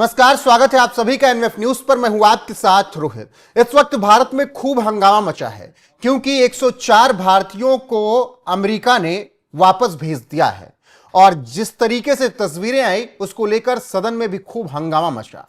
नमस्कार, स्वागत है आप सभी का एनएफ न्यूज पर। मैं हूं आपके साथ रोहित। इस वक्त भारत में खूब हंगामा मचा है क्योंकि 104 भारतीयों को अमेरिका ने वापस भेज दिया है और जिस तरीके से तस्वीरें आई उसको लेकर सदन में भी खूब हंगामा मचा,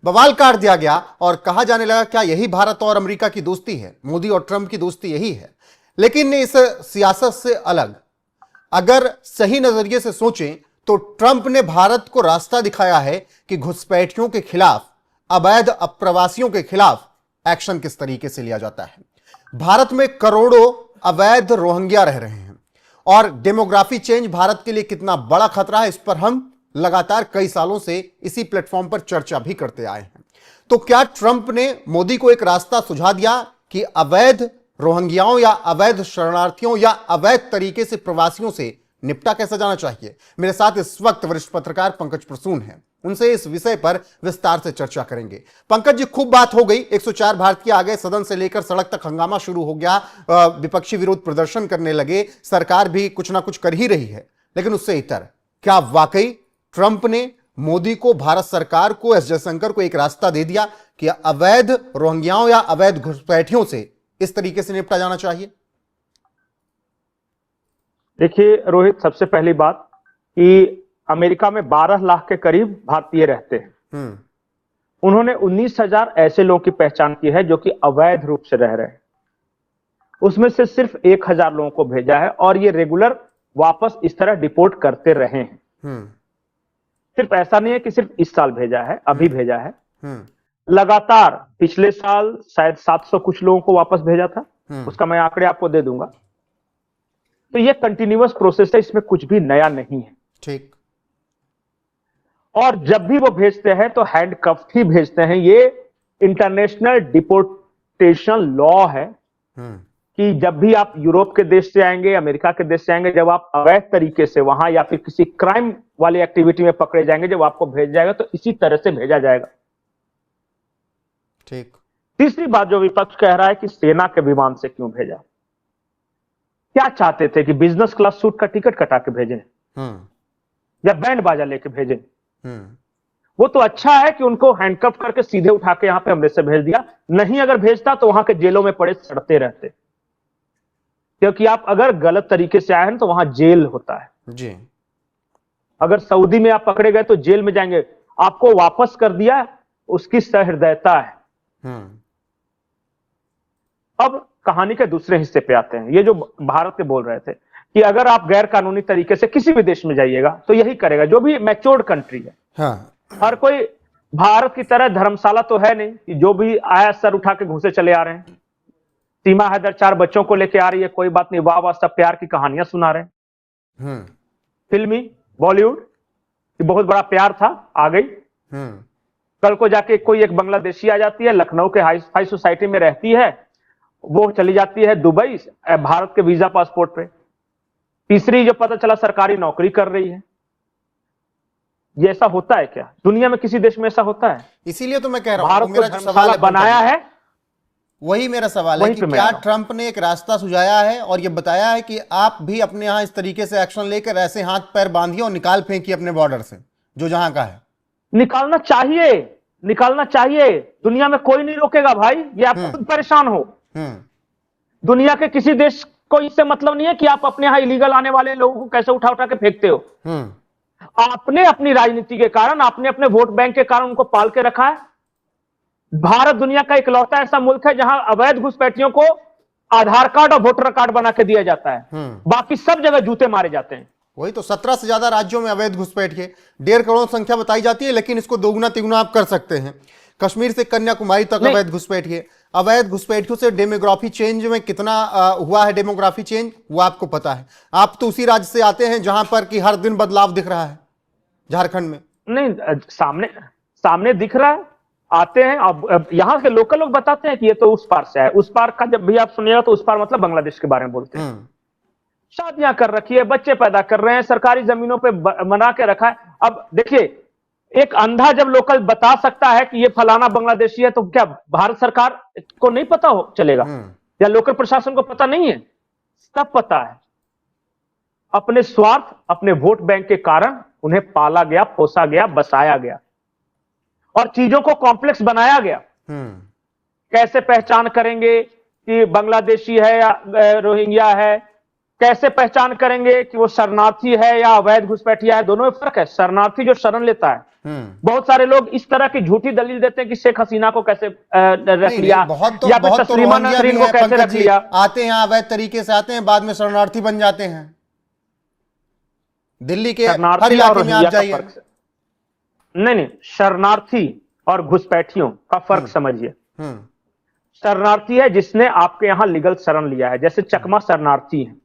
बवाल काट दिया गया और कहा जाने लगा क्या यही भारत और अमेरिका की दोस्ती है, मोदी और ट्रंप की दोस्ती यही है। लेकिन इस सियासत से अलग अगर सही नजरिए से सोचें तो ट्रंप ने भारत को रास्ता दिखाया है कि घुसपैठियों के खिलाफ, अवैध अप्रवासियों के खिलाफ एक्शन किस तरीके से लिया जाता है। भारत में करोड़ों अवैध रोहिंग्या रह रहे हैं और डेमोग्राफी चेंज भारत के लिए कितना बड़ा खतरा है, इस पर हम लगातार कई सालों से इसी प्लेटफॉर्म पर चर्चा भी करते आए हैं। तो क्या ट्रंप ने मोदी को एक रास्ता सुझा दिया कि अवैध रोहिंग्याओं या अवैध शरणार्थियों या अवैध तरीके से प्रवासियों से निपटा कैसे जाना चाहिए? मेरे साथ इस वक्त वरिष्ठ पत्रकार पंकज प्रसून हैं, उनसे इस विषय पर विस्तार से चर्चा करेंगे। पंकज जी, खूब बात हो गई, 104 भारतीय आ गए, सदन से लेकर सड़क तक हंगामा शुरू हो गया, विपक्षी विरोध प्रदर्शन करने लगे, सरकार भी कुछ ना कुछ कर ही रही है। लेकिन उससे इतर क्या वाकई ट्रंप ने मोदी को, भारत सरकार को, एस जयशंकर को एक रास्ता दे दिया कि अवैध रोहिंग्याओं या अवैध घुसपैठियों से इस तरीके से निपटा जाना चाहिए? देखिए रोहित, सबसे पहली बात कि अमेरिका में 12 लाख के करीब भारतीय रहते हैं। उन्होंने 19,000 ऐसे लोगों की पहचान की है जो कि अवैध रूप से रह रहे हैं। उसमें से सिर्फ 1,000 लोगों को भेजा है और ये रेगुलर वापस इस तरह डिपोर्ट करते रहे हैं। सिर्फ ऐसा नहीं है कि सिर्फ इस साल भेजा है, अभी भेजा है, लगातार पिछले साल शायद 700 कुछ लोगों को वापस भेजा था, उसका मैं आंकड़े आपको दे दूंगा। तो ये कंटिन्यूअस प्रोसेस है, इसमें कुछ भी नया नहीं है। ठीक। और जब भी वो भेजते हैं तो हैंडकफ ही भेजते हैं। ये इंटरनेशनल डिपोर्टेशन लॉ है कि जब भी आप यूरोप के देश से आएंगे, अमेरिका के देश से आएंगे, जब आप अवैध तरीके से वहां या फिर किसी क्राइम वाली एक्टिविटी में पकड़े जाएंगे, जब आपको भेजा जाएगा तो इसी तरह से भेजा जाएगा। ठीक। तीसरी बात जो विपक्ष कह रहा है कि सेना के विमान से क्यों भेजा, क्या चाहते थे कि बिजनेस क्लास सूट का टिकट कटा के भेजें या बैंड बाजा लेके भेजें? वो तो अच्छा है कि उनको हैंडकफ करके सीधे उठा के यहां पे अमृतसर भेज दिया। नहीं अगर भेजता तो वहां के जेलों में पड़े सड़ते रहते, क्योंकि आप अगर गलत तरीके से आए हैं तो वहां जेल होता है जी। अगर सऊदी में आप पकड़े गए तो जेल में जाएंगे। आपको वापस कर दिया, उसकी सहृदयता है। अब कहानी के दूसरे हिस्से पे आते हैं। ये जो भारत के बोल रहे थे कि अगर आप गैर कानूनी तरीके से किसी भी देश में जाइएगा तो यही करेगा, जो भी मैच्योर्ड कंट्री है। हाँ। हर कोई भारत की तरह धर्मशाला तो है नहीं कि जो भी आया सर उठा के घुसे चले आ रहे हैं। सीमा हैदर 4 बच्चों को लेके आ रही है, कोई बात नहीं, वाह वाह, सब प्यार की कहानियां सुना रहे हैं। फिल्मी बॉलीवुड बहुत बड़ा प्यार था, आ गई। कल को जाके कोई एक बांग्लादेशी आ जाती है, लखनऊ के हाई सोसाइटी में रहती है, वो चली जाती है दुबई भारत के वीजा पासपोर्ट पे। तीसरी जो पता चला सरकारी नौकरी कर रही है। ये ऐसा होता है क्या? दुनिया में किसी देश में ऐसा होता है? इसीलिए तो मैं कह रहा हूं, भारत मेरा को जो सवाल बनाया है, वही मेरा सवाल है कि क्या ट्रंप ने एक रास्ता सुझाया है और ये बताया है कि आप भी अपने यहां इस तरीके से एक्शन लेकर ऐसे हाथ पैर बांधिए और निकाल फेंकिए अपने बॉर्डर से जो जहां का है? निकालना चाहिए, निकालना चाहिए। दुनिया में कोई नहीं रोकेगा भाई, ये आप खुद परेशान हो। दुनिया के किसी देश को इससे मतलब नहीं है कि आप अपने यहां इलीगल आने वाले लोगों को कैसे उठा उठा के फेंकते हो। आपने अपनी राजनीति के कारण, आपने अपने वोट बैंक के कारण उनको पाल के रखा है। भारत दुनिया का इकलौता ऐसा मुल्क है जहां अवैध घुसपैठियों को आधार कार्ड और वोटर कार्ड बना के दिया जाता है। बाकी सब जगह जूते मारे जाते हैं। वही तो, 17 से ज्यादा राज्यों में अवैध घुसपैठिए, 1.5 करोड़ संख्या बताई जाती है, लेकिन इसको दोगुना तिगुना आप कर सकते हैं। कश्मीर से कन्याकुमारी तक अवैध घुसपैठिए। अवैध घुसपैठियों से डेमोग्राफी चेंज में कितना हुआ है डेमोग्राफी चेंज, वो आपको पता है। आप तो उसी राज्य से आते हैं जहां पर कि हर दिन बदलाव दिख रहा है, झारखंड में। नहीं, सामने दिख रहा है, आते हैं। अब यहां के लोकल लोग बताते हैं कि ये तो उस पार से है। उस पार का जब भी आप सुनिएगा तो उस पार मतलब बांग्लादेश के बारे में बोलते हैं। शादियां कर रखी है, बच्चे पैदा कर रहे हैं, सरकारी जमीनों पे बना के रखा है। अब देखिए, एक अंधा जब लोकल बता सकता है कि ये फलाना बांग्लादेशी है, तो क्या भारत सरकार को नहीं पता हो चलेगा? या लोकल प्रशासन को पता नहीं है? सब पता है। अपने स्वार्थ, अपने वोट बैंक के कारण उन्हें पाला गया, पोसा गया, बसाया गया। और चीजों को कॉम्प्लेक्स बनाया गया। कैसे पहचान करेंगे कि बांग्लादेशी है या रोहिंग्या है, कैसे पहचान करेंगे कि वो शरणार्थी है या अवैध घुसपैठिया है, दोनों में फर्क है। शरणार्थी जो शरण लेता है, बहुत सारे लोग इस तरह की झूठी दलील देते हैं कि शेख हसीना को कैसे रख लिया, या फिर तस्लीमा नसरीन को कैसे रख लिया। आते हैं अवैध तरीके से, आते हैं, बाद में शरणार्थी बन जाते हैं। दिल्ली के हर इलाके में आप जाइए। नहीं, शरणार्थी और घुसपैठियों का फर्क समझिए। शरणार्थी है जिसने आपके यहां लीगल शरण लिया है, जैसे चकमा शरणार्थी है,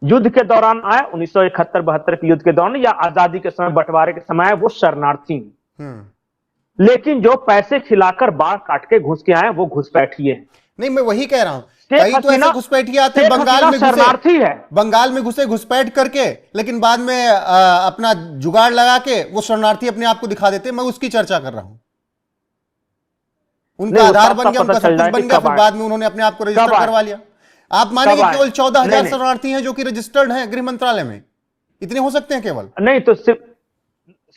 युद्ध के दौरान आए, 1971-72 के युद्ध के दौरान या आजादी के समय, बंटवारे के समय आए, वो शरणार्थी हैं। लेकिन जो पैसे खिलाकर बाढ़ काट के घुस के आए वो घुसपैठिए। नहीं, मैं वही कह रहा हूं, कई तो ऐसे घुसपैठिए आते हैं, बंगाल में शरणार्थी है, बंगाल में घुसे घुसपैठ करके, लेकिन बाद में अपना जुगाड़ लगा के वो शरणार्थी अपने आप को दिखा देते हैं। मैं उसकी चर्चा कर रहा हूं। उनका आधार बन गया, उनका सब कुछ बन गया, फिर बाद में उन्होंने अपने आप को रजिस्टर करवा लिया। आप मानेंगे केवल 14,000 शरणार्थी हैं जो कि रजिस्टर्ड हैं गृह मंत्रालय में? इतने हो सकते हैं केवल? नहीं, तो सिर्फ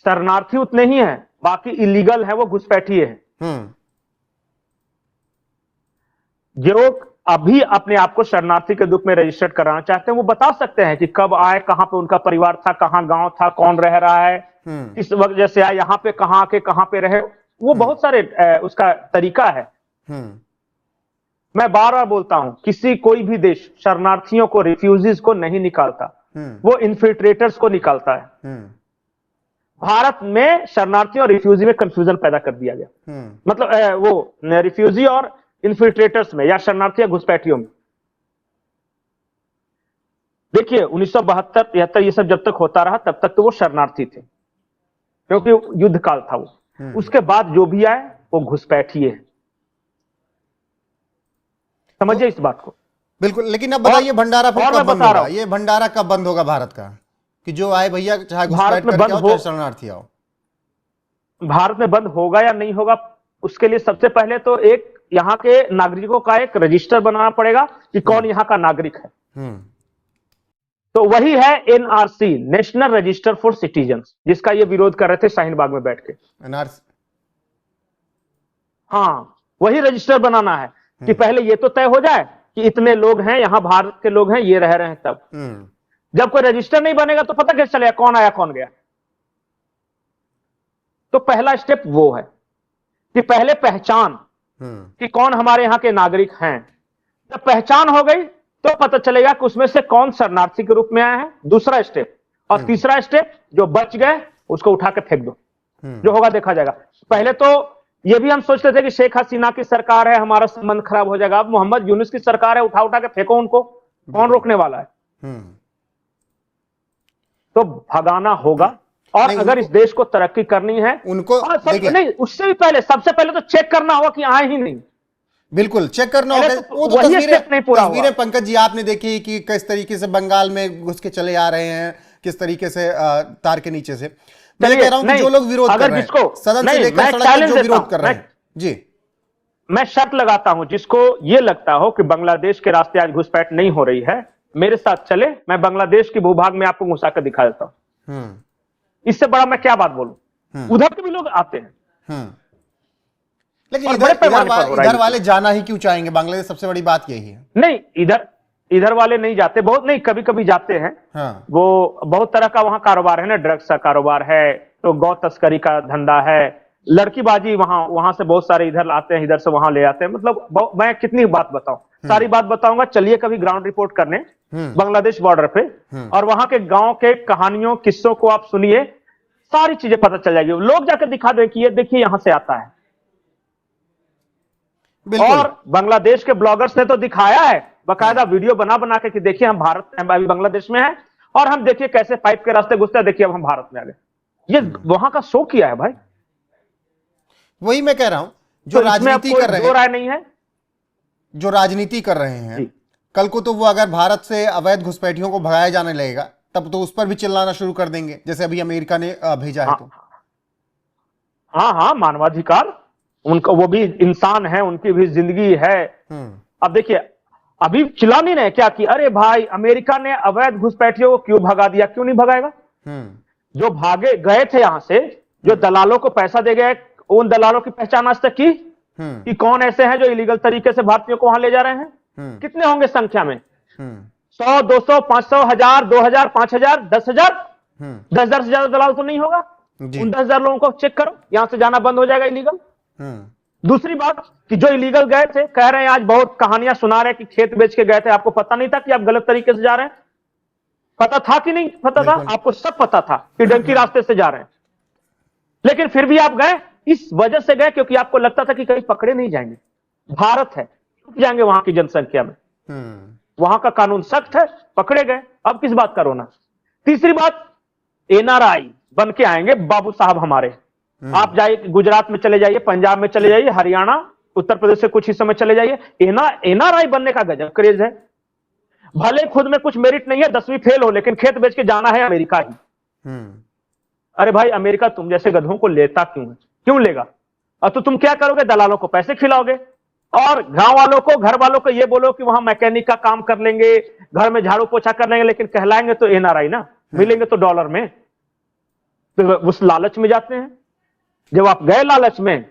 शरणार्थी उतने ही हैं, बाकी इलीगल है, वो घुसपैठिए हैं। जो अभी अपने आप को शरणार्थी के रूप में रजिस्टर्ड कराना चाहते हैं, वो बता सकते हैं कि कब आए, कहां पे उनका परिवार था, कहां गांव था, कौन रह रहा है, किस वजह से आए, यहां पे कहां आके कहां पे रहे। वो बहुत सारे उसका तरीका है। मैं बार बार बोलता हूं, कोई भी देश शरणार्थियों को, रिफ्यूजीज को नहीं निकालता, वो इन्फिल्ट्रेटर्स को निकालता है। भारत में शरणार्थी और रिफ्यूजी में कंफ्यूजन पैदा कर दिया गया। मतलब वो रिफ्यूजी और इन्फिल्ट्रेटर्स में, या शरणार्थी या घुसपैठियों में। देखिए 1972-73 ये सब जब तक होता रहा तब तक तो वो शरणार्थी थे, क्योंकि युद्ध काल था वो। उसके बाद जो भी आए वो घुसपैठिए है। समझिए इस बात को। बिल्कुल। लेकिन अब बताइए भंडारा फिर कब बंद होगा? ये भंडारा कब बंद होगा भारत का, कि जो आए भैया चाहे घुसपैठ करके आओ, चाहे शरणार्थी आओ? भारत में बंद होगा या नहीं होगा, उसके लिए सबसे पहले तो एक यहां के नागरिकों का एक रजिस्टर बनाना पड़ेगा कि कौन यहां का नागरिक है। तो वही है NRC, national register for citizens, जिसका ये विरोध कर रहे थे शाहीन बाग में बैठ के। एनआरसी, हाँ, वही रजिस्टर बनाना है कि पहले ये तो तय हो जाए कि इतने लोग हैं यहां, भारत के लोग हैं, ये रह रहे हैं। तब जब कोई रजिस्टर नहीं बनेगा तो पता कैसे चलेगा कौन आया कौन गया? तो पहला स्टेप वो है कि पहले पहचान कि कौन हमारे यहां के नागरिक हैं। जब पहचान हो गई तो पता चलेगा कि उसमें से कौन शरणार्थी के रूप में आया है, दूसरा स्टेप। और तीसरा स्टेप, जो बच गए उसको उठा के फेंक दो, जो होगा देखा जाएगा। पहले तो ये भी हम सोचते थे कि शेख हसीना की सरकार है, हमारा संबंध खराब हो जाएगा। अब मोहम्मद यूनुस की सरकार है, उठा उठा के फेंको उनको, कौन रोकने वाला है? तो भगाना होगा। और अगर इस देश को तरक्की करनी है उनको नहीं, उससे भी पहले सबसे पहले तो चेक करना होगा कि आए ही नहीं। बिल्कुल चेक करना होगा। वो तो तस्वीरें पंकज जी आपने देखी कि किस तरीके से बंगाल में घुस के चले आ रहे हैं, किस तरीके से तार के नीचे से। मैं कह रहा हूं कि जो लोग विरोध कर रहे हैं, सदन से लेकर सड़क तक जो विरोध कर रहे हैं, जी, मैं शर्त लगाता हूं, जिसको ये लगता हो कि बांग्लादेश के रास्ते आज घुसपैठ नहीं हो रही है, मेरे साथ चले, मैं बांग्लादेश के भूभाग में आपको घुसा कर दिखा देता हूं। इससे बड़ा मैं क्या बात बोलूं? उधर के भी लोग आते हैं। लेकिन इधर वाले जाना ही क्यों चाहेंगे? बांग्लादेश, सबसे बड़ी बात यही है। नहीं, इधर वाले नहीं जाते, बहुत नहीं, कभी कभी जाते हैं। वो बहुत तरह का वहां कारोबार है ना, ड्रग्स का कारोबार है, तो गौ तस्करी का धंधा है, लड़कीबाजी, वहां से बहुत सारे इधर आते हैं, इधर से वहां ले आते हैं। मतलब मैं कितनी बात बताऊं, सारी बात बताऊंगा। चलिए कभी ग्राउंड रिपोर्ट करने बांग्लादेश बॉर्डर पे, और वहां के गांव के कहानियों, किस्सों को आप सुनिए, सारी चीजें पता चल जाएगी। लोग जाकर दिखा दे कि ये देखिए यहां से आता है। और बांग्लादेश के ब्लॉगर्स ने तो दिखाया है, बाकायदा वीडियो बना बना के कि देखिए हम अभी बांग्लादेश में हैं, और हम देखिए कैसे पाइप के रास्ते घुसते हैं, देखिए अब हम भारत में आ गए। ये वहां का शो किया है भाई। वही मैं कह रहा हूं, जो राजनीति कर रहे हैं, राय नहीं है, जो राजनीति कर रहे हैं, कल को तो वो अगर भारत से अवैध घुसपैठियों को भगाया जाने लगेगा, तब तो उस पर भी चिल्लाना शुरू कर देंगे, जैसे अभी अमेरिका ने भेजा है। तो हाँ, मानवाधिकार, उनका, वो भी इंसान है, उनकी भी जिंदगी है। अब देखिए, अभी चिल्ला नहीं रहे क्या कि अरे भाई अमेरिका ने अवैध घुसपैठियों को क्यों भगा दिया? क्यों नहीं भगाएगा? जो भागे गए थे यहां से, जो दलालों को पैसा दे गए, उन दलालों की पहचान आज तक की कि कौन ऐसे हैं जो इलीगल तरीके से भारतीयों को वहां ले जा रहे हैं? कितने होंगे संख्या में? 100, 200, 500, 1000, 2000, 5000, 10,000? 10,000 से ज्यादा दलाल तो नहीं होगा। उन 10,000 लोगों को चेक करो, यहां से जाना बंद हो जाएगा इलीगल। दूसरी बात कि जो इलीगल गए थे, कह रहे हैं आज बहुत कहानियां सुना रहे हैं कि खेत बेच के गए थे, आपको पता नहीं था कि आप गलत तरीके से जा रहे हैं? पता था कि नहीं पता था? आपको सब पता था कि डंकी रास्ते से जा रहे हैं, लेकिन फिर भी आप गए। इस वजह से गए क्योंकि आपको लगता था कि कहीं पकड़े नहीं जाएंगे, भारत है, छुप जाएंगे वहां की जनसंख्या में, वहां का कानून सख्त है, पकड़े गए। अब किस बात का रोना? तीसरी बात, एनआरआई बन के आएंगे बाबू साहब हमारे। आप जाइए गुजरात में चले जाइए, पंजाब में चले जाइए, हरियाणा, उत्तर प्रदेश से कुछ हिस्सों में चले जाइए, एनआरआई बनने का गजब क्रेज है। भले खुद में कुछ मेरिट नहीं है, 10वीं फेल हो, लेकिन खेत बेच के जाना है अमेरिका ही। अरे भाई, अमेरिका तुम जैसे गधों को लेता क्यों है? क्यों लेगा? अब तो तुम क्या करोगे? दलालों को पैसे खिलाओगे और गांव वालों को, घर वालों को ये बोलो कि वहां मैकेनिक का काम कर लेंगे, घर में झाड़ू पोछा कर लेंगे, लेकिन कहलाएंगे तो एनआरआई ना, मिलेंगे तो डॉलर में। तो उस लालच में जाते हैं। जब आप गए लालच में,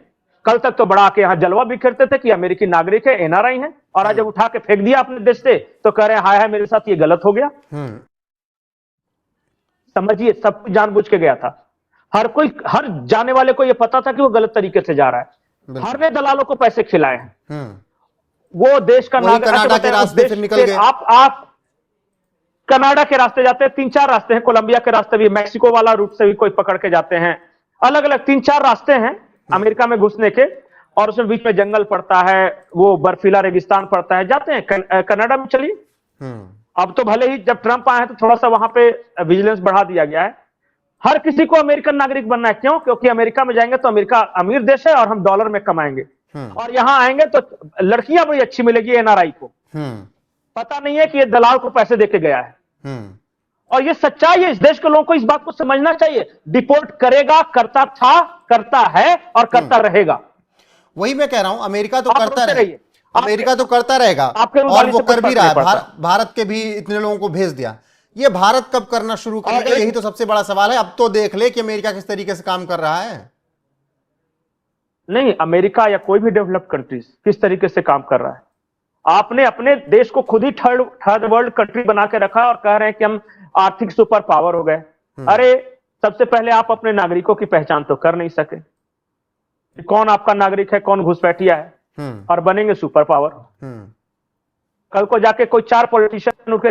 कल तक तो बड़ा के यहां जलवा बिखेरते थे कि अमेरिकी नागरिक है, एनआरआई है, और आज जब उठा के फेंक दिया अपने देश से तो कह रहे हैं हाय हाय मेरे साथ ये गलत हो गया। समझिए, सब कुछ जानबूझ के गया था। हर जाने वाले को यह पता था कि वो गलत तरीके से जा रहा है। हर ने दलालों को पैसे खिलाए हैं। वो देश का नागरिक, कनाडा के रास्ते से निकल गए। आप कनाडा के रास्ते जाते हैं, 3-4 रास्ते हैं, कोलंबिया के रास्ते भी, मैक्सिको वाला रूट से भी कोई पकड़ के जाते हैं। अलग अलग 3-4 रास्ते हैं अमेरिका में घुसने के, और उसमें बीच में जंगल पड़ता है, वो बर्फीला रेगिस्तान पड़ता है, जाते हैं। कनाडा में चलिए। अब तो भले ही जब ट्रंप आए हैं तो थोड़ा सा वहां पे विजिलेंस बढ़ा दिया गया है। हर किसी को अमेरिकन नागरिक बनना है। क्यों? क्योंकि अमेरिका में जाएंगे तो अमेरिका अमीर देश है और हम डॉलर में कमाएंगे, और यहां आएंगे तो लड़कियां बड़ी अच्छी मिलेगी एनआरआई को। पता नहीं है कि ये दलाल को पैसे देके गया है। और ये सच्चाई है। इस देश के लोगों को इस बात को समझना चाहिए। डिपोर्ट करेगा, करता था, करता है और करता रहेगा। वही मैं कह रहा हूं, अमेरिका तो करता रहेगा, अमेरिका तो करता रहेगा, और वो कर भी रहा है। भारत के भी इतने लोगों को भेज दिया। ये भारत कब करना शुरू करेगा? यही तो सबसे बड़ा सवाल है। अब तो देख ले कि अमेरिका किस तरीके से काम कर रहा है। नहीं, अमेरिका या कोई भी डेवलप्ड कंट्रीज किस तरीके से काम कर रहा है? आपने अपने देश को खुद ही थर्ड वर्ल्ड कंट्री बना के रखा और कह रहे हैं कि हम आर्थिक सुपर पावर हो गए। अरे, सबसे पहले आप अपने नागरिकों की पहचान तो कर नहीं सके। कौन आपका नागरिक है, कौन घुसपैठिया है, और बनेंगे सुपर पावर। कल को जाके कोई 4 पॉलिटिशियन उठ के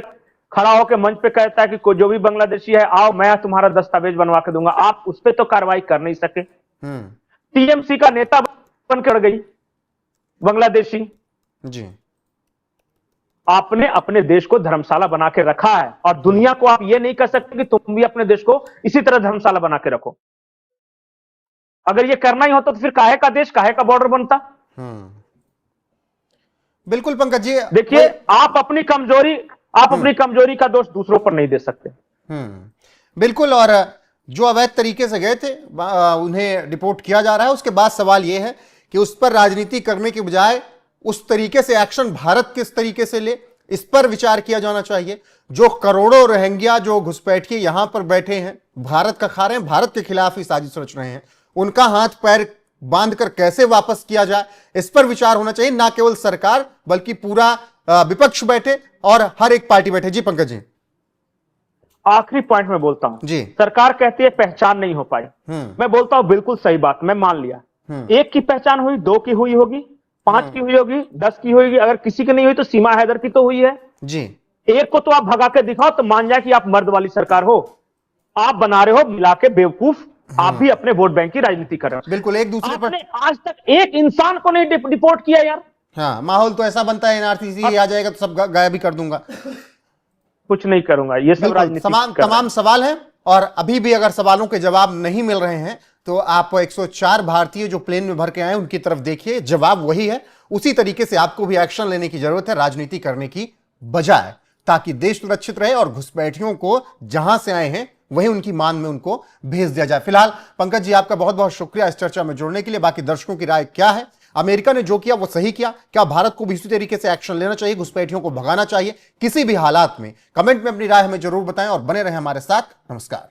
खड़ा होकर मंच पे कहता है कि कोई जो भी बांग्लादेशी है, आओ मैं तुम्हारा दस्तावेज बनवा के दूंगा, आप उस पर तो कार्रवाई कर नहीं सके। टीएमसी का नेता बनकर गई बांग्लादेशी जी। आपने अपने देश को धर्मशाला बना के रखा है, और दुनिया को आप ये नहीं कह सकते कि तुम भी अपने देश को इसी तरह धर्मशाला बना के रखो। अगर ये करना ही होता तो फिर काहे का देश, काहे का बॉर्डर बनता? बिल्कुल पंकज जी, देखिए, आप अपनी कमजोरी का दोष दूसरों पर नहीं दे सकते। बिल्कुल। और जो अवैध तरीके से गए थे उन्हें डिपोर्ट किया जा रहा है। उसके बाद सवाल यह है कि उस पर राजनीति करने के बजाय उस तरीके से एक्शन भारत किस तरीके से ले, इस पर विचार किया जाना चाहिए। जो करोड़ों रोहिंग्या जो घुसपैठिए यहां पर बैठे हैं, भारत का खा रहे हैं, भारत के खिलाफ ही साजिश रच रहे हैं, उनका हाथ पैर बांधकर कैसे वापस किया जाए, इस पर विचार होना चाहिए। ना केवल सरकार बल्कि पूरा विपक्ष बैठे और हर एक पार्टी बैठे। जी पंकज जी, आखिरी पॉइंट में बोलता हूं जी। सरकार कहती है पहचान नहीं हो पाई। मैं बोलता हूं बिल्कुल सही बात, मैं मान लिया। 1 की पहचान हुई, 2 की हुई होगी, 5 की हुई होगी, 10 की होगी। अगर किसी की नहीं हुई तो सीमा हैदर की तो हुई है जी। 1 को तो आप भगा के दिखाओ तो मान जाए कि आप मर्द वाली सरकार हो। आप बना रहे हो मिला के बेवकूफ। आप भी अपने वोट बैंक की राजनीति कर रहे हो। बिल्कुल, एक दूसरे पर आज तक एक इंसान को नहीं डिपोर्ट किया यार। हाँ, माहौल तो ऐसा बनता है एनआरसी आ जाएगा तो सब गायब भी कर दूंगा। कुछ नहीं करूंगा, ये सब राजनीति तमाम सवाल हैं, और अभी भी अगर सवालों के जवाब नहीं मिल रहे हैं तो आप 104 भारतीय जो प्लेन में भर के आए उनकी तरफ देखिए, जवाब वही है। उसी तरीके से आपको भी एक्शन लेने की जरूरत है, राजनीति करने की बजाय, ताकि देश सुरक्षित रहे और घुसपैठियों को जहां से आए हैं वहीं उनकी मान में उनको भेज दिया जाए। फिलहाल पंकज जी, आपका बहुत बहुत शुक्रिया इस चर्चा में जुड़ने के लिए। बाकी दर्शकों की राय क्या है? अमेरिका ने जो किया वो सही किया? क्या भारत को भी इसी तरीके से एक्शन लेना चाहिए, घुसपैठियों को भगाना चाहिए किसी भी हालात में? कमेंट में अपनी राय हमें जरूर बताएं और बने रहें हमारे साथ। नमस्कार।